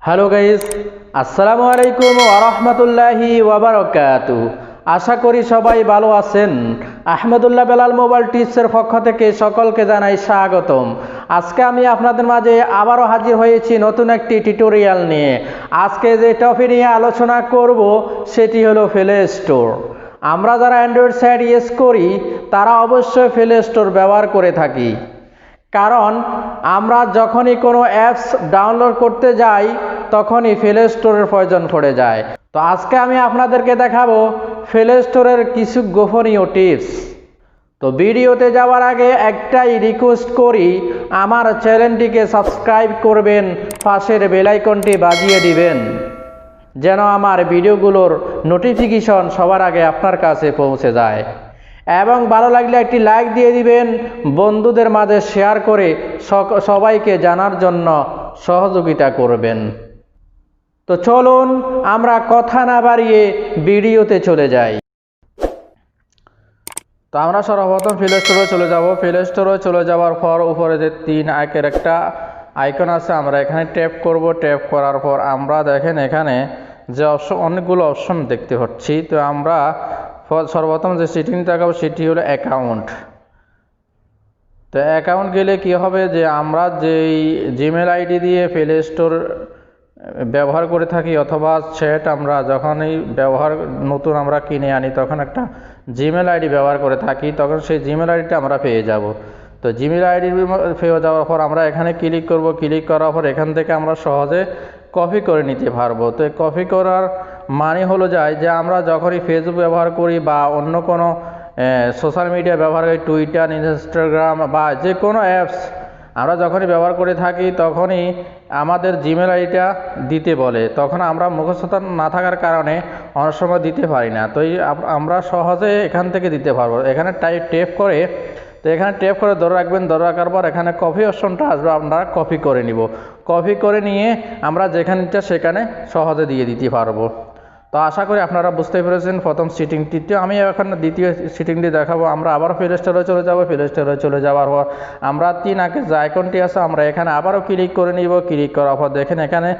Hello guys, আসসালামু আলাইকুম ওয়া রাহমাতুল্লাহি ওয়া বারাকাতুহু। আশা করি সবাই ভালো আছেন। আহমদুল্লাহ বেলাল মোবাইল টিপসের পক্ষ থেকে সকলকে জানাই স্বাগতম। আজকে আমি আপনাদের মাঝে আবারও হাজির হয়েছি নতুন একটি টিউটোরিয়াল নিয়ে। আজকে যে টপিক নিয়ে আলোচনা করব সেটি হলো প্লে স্টোর। আমরা যারা অ্যান্ড্রয়েড সেট ইউজ করি তারা অবশ্যই প্লে স্টোর ব্যবহার করে থাকি, কারণ আমরা যখনই কোনো অ্যাপস ডাউনলোড করতে যাই তখনই প্লে স্টোরের প্রয়োজন পড়ে যায়। তো আজকে আমি আপনাদেরকে দেখাবো প্লে স্টোরের কিছু গোপনীয় টিপস। তো ভিডিওতে যাওয়ার আগে একটাই রিকোয়েস্ট করি, আমার চ্যানেলটিকে সাবস্ক্রাইব করবেন, পাশের বেল আইকনটি বাজিয়ে দিবেন যেন আমার ভিডিওগুলোর নোটিফিকেশন সবার আগে আপনার কাছে পৌঁছে যায়। এবং ভালো লাগলে একটি লাইক দিয়ে দিবেন, বন্ধুদের মাঝে শেয়ার করে সবাইকে জানার জন্য সহযোগিতা করবেন। তো চলুন আমরা কথা না বাড়িয়ে ভিডিওতে চলে যাই। তো আমরা সর্বপ্রথম প্লে স্টোরে চলে যাব। প্লে স্টোরে চলে যাওয়ার পর উপরে যে 3 আইকের একটা আইকন আছে, আমরা এখানে ট্যাপ করব। ট্যাপ করার পর আমরা দেখেন এখানে যে অনেকগুলো অপশন দেখতে পাচ্ছি। তো আমরা সর্বপ্রথম যে সেটিং দেখাবো সেটি হলো অ্যাকাউন্ট। তো অ্যাকাউন্ট গেলে কি হবে, যে আমরা যেই জিমেল আইডি দিয়ে প্লে স্টোর ব্যবহার করে থাকি অথবা সেট আমরা যখনই নতুন আমরা কিনে আনি তখন একটা জিমেল আইডি ব্যবহার করে থাকি, তখন সেই জিমেল আইডিটা আমরা পেয়ে যাব। তো জিমেল আইডি পেয়ে যাওয়ার পর আমরা এখানে ক্লিক করব। ক্লিক করার পর এখান থেকে আমরা সহজে কপি করে নিতে পারবো। তো কপি করার মানে হলো যায় যে আমরা যখনই ফেসবুক ব্যবহার করি বা অন্য কোনো সোশ্যাল মিডিয়া ব্যবহার করি, টুইটার, ইনস্টাগ্রাম বা যে কোনো অ্যাপস আমরা যখনই ব্যবহার করে থাকি তখনই আমাদের জিমেল আইডিটা দিতে বলে, তখন আমরা মুখস্থ না থাকার কারণে অনেক সময় দিতে পারি না। তো আমরা সহজে এখান থেকে দিতে পারবো। এখানে ট্যাপ করে, তো এখানে ট্যাপ করে ধরে রাখবেন। ধরে রাখার পর এখানে কপি অপশনটা আসবে, আমরা কপি করে নিব। কপি করে নিয়ে আমরা যেখানটা সেখানে সহজে দিয়ে দিতে পারবো। তো আশা করি আপনারা বুঝতে পেরেছেন প্রথম সেটিংটিতে। আমি এখন দ্বিতীয় সেটিংটি দেখাবো। আমরা আবার প্লে স্টোরে চলে যাব। প্লে স্টোরে চলে যাওয়ার পর আমরা 3 আঁকের যে আইকনটি আছে আমরা এখানে আবারও ক্লিক করে নিব। ক্লিক করার পর দেখেন এখানে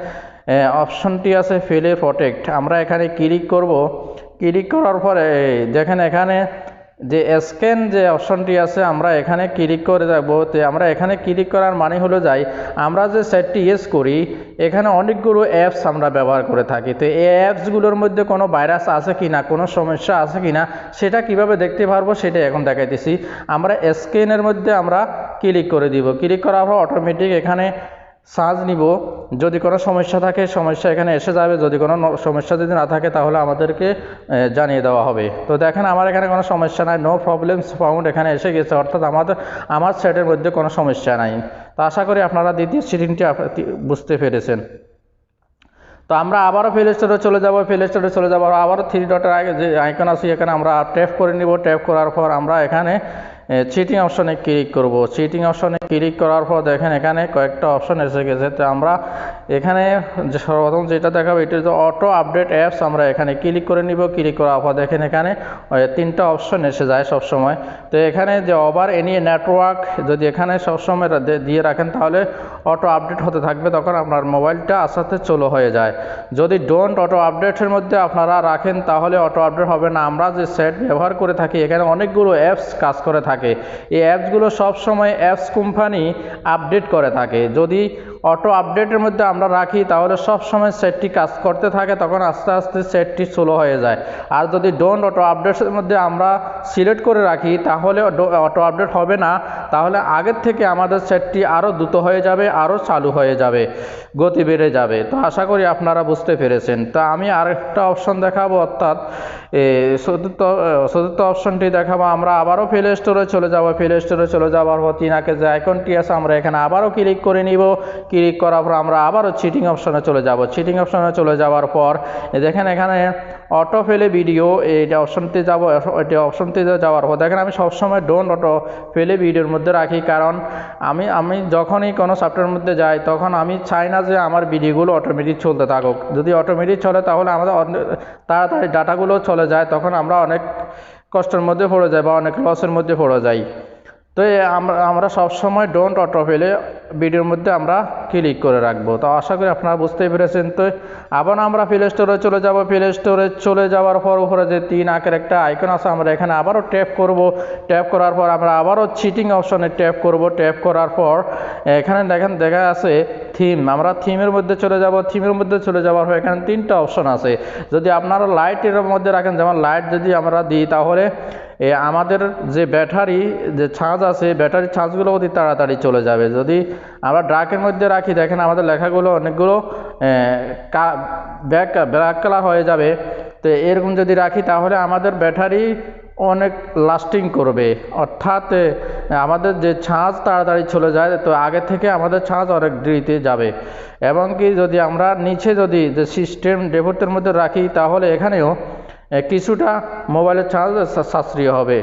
অপশনটি আছে প্লে প্রোটেক্ট, আমরা এখানে ক্লিক করব। ক্লিক করার পরে দেখেন এখানে যে স্ক্যান যে অপশনটি আছে আমরা এখানে ক্লিক করে যাবো। তো আমরা এখানে ক্লিক করার মানে হলো যাই আমরা যে সেটটি ইউজ করি এখানে অনেকগুলো অ্যাপস আমরা ব্যবহার করে থাকি। তো এই অ্যাপসগুলোর মধ্যে কোনো ভাইরাস আছে কি না, কোনো সমস্যা আছে কি না সেটা কিভাবে দেখতে পারবো সেটা এখন দেখাইতেছি। আমরা স্ক্যানের মধ্যে আমরা ক্লিক করে দিব। ক্লিক করার পর অটোমেটিক এখানে সার্চ নিব। যদি কোনো সমস্যা থাকে সমস্যা এখানে এসে যাবে, যদি কোনো সমস্যা যদি না থাকে তাহলে আমাদেরকে জানিয়ে দেওয়া হবে। তো দেখেন আমার এখানে কোনো সমস্যা নাই, নো প্রবলেমস ফাউন্ড এখানে এসে গেছে, অর্থাৎ আমার সেটের মধ্যে কোনো সমস্যা নাই। তো আশা করি আপনারা দ্বিতীয় সেটিংটি বুঝতে পেরেছেন। তো আমরা আবারও প্লে স্টোরে চলে যাব। প্লে স্টোরে চলে যাবার আবারও 3 ডটের আগে যে আইকন আছে এখানে আমরা ট্যাপ করে নিব। ট্যাপ করার পর আমরা এখানে চিটিং অপশনে ক্লিক করব। চিটিং অপশনে ক্লিক করার পর দেখেন এখানে কয়েকটা অপশন এসে গেছে। তো আমরা এখানে সর্বপ্রথম যেটা দেখাবো এটা হচ্ছে অটো আপডেট অ্যাপস, আমরা এখানে ক্লিক করে নিব। ক্লিক করার পর দেখেন এখানে 3টা অপশন এসে যায় সবসময়। তো এখানে যে ওভার এনি নেটওয়ার্ক যদি এখানে সবসময় দিয়ে রাখেন তাহলে অটো আপডেট হতে থাকবে, তখন আপনার মোবাইলটা আস্তে আস্তে চালু হয়ে যায়। যদি ডোন্ট অটো আপডেটের মধ্যে আপনারা রাখেন তাহলে অটো আপডেট হবে না। আমরা যে সেট ব্যবহার করে থাকি এখানে অনেকগুলো অ্যাপস কাজ করে থাকে, এই অ্যাপসগুলো সবসময় অ্যাপস কোম্পানি আপডেট করে থাকে। যদি অটো আপডেটের মধ্যে আমরা রাখি তাহলে সব সময় সেটটি কাজ করতে থাকে, তখন আস্তে আস্তে সেটটি স্লো হয়ে যায়। আর যদি ডোন্ট অটো আপডেটের মধ্যে আমরা সিলেক্ট করে রাখি তাহলে অটো আপডেট হবে না, তাহলে আগের থেকে আমাদের সেটটি আরও দ্রুত হয়ে যাবে, আরও চালু হয়ে যাবে, গতি বেড়ে যাবে। তো আশা করি আপনারা বুঝতে পেরেছেন। তো আমি আরেকটা অপশন দেখাবো, অর্থাৎ চতুর্থ অপশনটি দেখাবো। আমরা আবারও প্লে স্টোরে চলে যাব। প্লে স্টোরে চলে যাওয়ার পর 3 আঁকের যে আইকনটি আছে আমরা এখানে আবারও ক্লিক করে নিব। ক্লিক করার পর আমরা আবারও চিটিং অপশনে চলে যাব। চিটিং অপশনে চলে যাওয়ার পর দেখেন এখানে অটো প্লে ভিডিও এইটা অপশনটি যাব। এটা অপশনটিতে যাওয়ার পর দেখেন আমি সবসময় ডোন্ট অটো প্লে ভিডিওর মধ্যে রাখি, কারণ আমি যখনই কোনো সফটওয়্যারের মধ্যে যাই তখন আমি চাই না যে আমার ভিডিওগুলো অটোমেটিক চলতে থাকুক। যদি অটোমেটিক চলে তাহলে আমাদের তাড়াতাড়ি ডাটাগুলো চলে যায়, তখন আমরা অনেক কষ্টের মধ্যে পড়ে যাই বা অনেক লসের মধ্যে পড়ে যাই। তো আমরা সবসময় ডোন্ট অটো ফেলে ভিডিওর মধ্যে আমরা ক্লিক করে রাখবো। তো আশা করি আপনারা বুঝতেই পেরেছেন। তো আবার আমরা প্লে স্টোরে চলে যাব। প্লে স্টোরে চলে যাওয়ার পর উপরে যে 3 আঁকের একটা আইকন আছে আমরা এখানে আবারও ট্যাপ করব। ট্যাপ করার পর আমরা আবারও চিটিং অপশনে ট্যাপ করব। ট্যাপ করার পর এখানে দেখেন দেখা আছে থিম, আমরা থিমের মধ্যে চলে যাব। থিমের মধ্যে চলে যাওয়ার পর এখানে 3টা অপশন আছে। যদি আপনারা লাইটের মধ্যে রাখেন, যেমন লাইট যদি আমরা দিই তাহলে আমাদের যে ব্যাটারি যে চার্জ আছে ব্যাটারি চার্জগুলো অতি তাড়াতাড়ি চলে যাবে। যদি আমরা ডার্কের মধ্যে রাখি দেখেন আমাদের লেখাগুলো অনেকগুলো ব্ল্যাক কালার হয়ে যাবে। তো এরকম যদি রাখি তাহলে আমাদের ব্যাটারি অনেক লাস্টিং করবে, অর্থাৎ আমাদের যে চার্জ তাড়াতাড়ি চলে যায়। তো আগে থেকে আমাদের চার্জ অনেক দেরিতে যাবে। এবং কি যদি আমরা নিচে যদি যে সিস্টেম ডেভোটের মধ্যে রাখি তাহলে এখানেও কিছুটা মোবাইলের চার্জ সাশ্রয় হবে।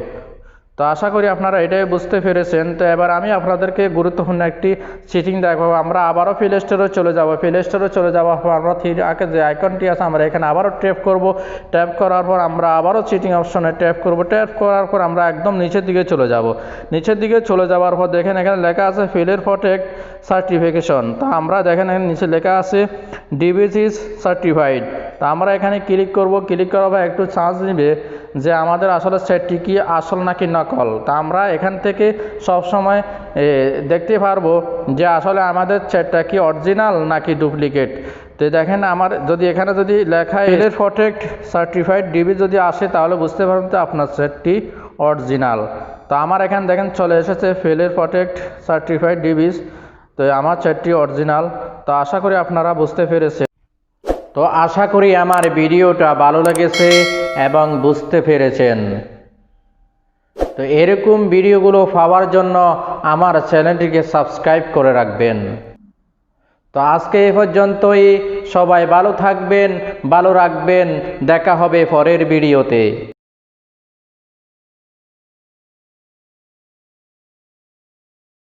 তো আশা করি আপনারা এটাই বুঝতে পেরেছেন। তো এবার আমি আপনাদেরকে গুরুত্বপূর্ণ একটি সেটিং দেখাবো। আমরা আবারও প্লে স্টোরে চলে যাব। প্লে স্টোরে চলে যাওয়ার পর আমরা 3 আঁকের যে আইকনটি আছে আমরা এখানে আবারও ট্যাপ করব। ট্যাপ করার পর আমরা আবারও চিটিং অপশনে ট্যাপ করব। ট্যাপ করার পর আমরা একদম নিচের দিকে চলে যাব। নিচের দিকে চলে যাওয়ার পর দেখেন এখানে লেখা আছে ফেলের প্রটেক্ট সার্টিফিকেশন। তো আমরা দেখেন এখানে নিচে লেখা আছে ডিভাইস ইজ সার্টিফাইড। তো আমরা এখানে ক্লিক করব। ক্লিক করার পর একটু চার্জ নেবে যে আমাদের আসলে সেটটি কি আসল নাকি নকল। তা আমরা এখান থেকে সব সময় দেখতে পারবো যে আসলে আমাদের সেটটা কি অরিজিনাল নাকি ডুপ্লিকেট। তো দেখেন আমার যদি এখানে যদি লেখা ফেলের প্রটেক্ট সার্টিফাইড ডিবি যদি আসে তাহলে বুঝতে পারবেন যে আপনার সেটটি অরিজিনাল। তো আমার এখানে দেখেন চলে এসেছে ফেলের প্রটেক্ট সার্টিফাইড ডিবিস। তো আমার সেটটি অরিজিনাল। তো আশা করি আপনারা বুঝতে পেরেছেন। তো আশা করি আমার ভিডিওটা ভালো লেগেছে এবং বুঝতে পেরেছেন। তো এরকম ভিডিওগুলো পাওয়ার জন্য আমার চ্যানেলটিকে সাবস্ক্রাইব করে রাখবেন। তো আজকে এ পর্যন্তই। সবাই ভালো থাকবেন, ভালো রাখবেন। দেখা হবে পরের ভিডিওতে।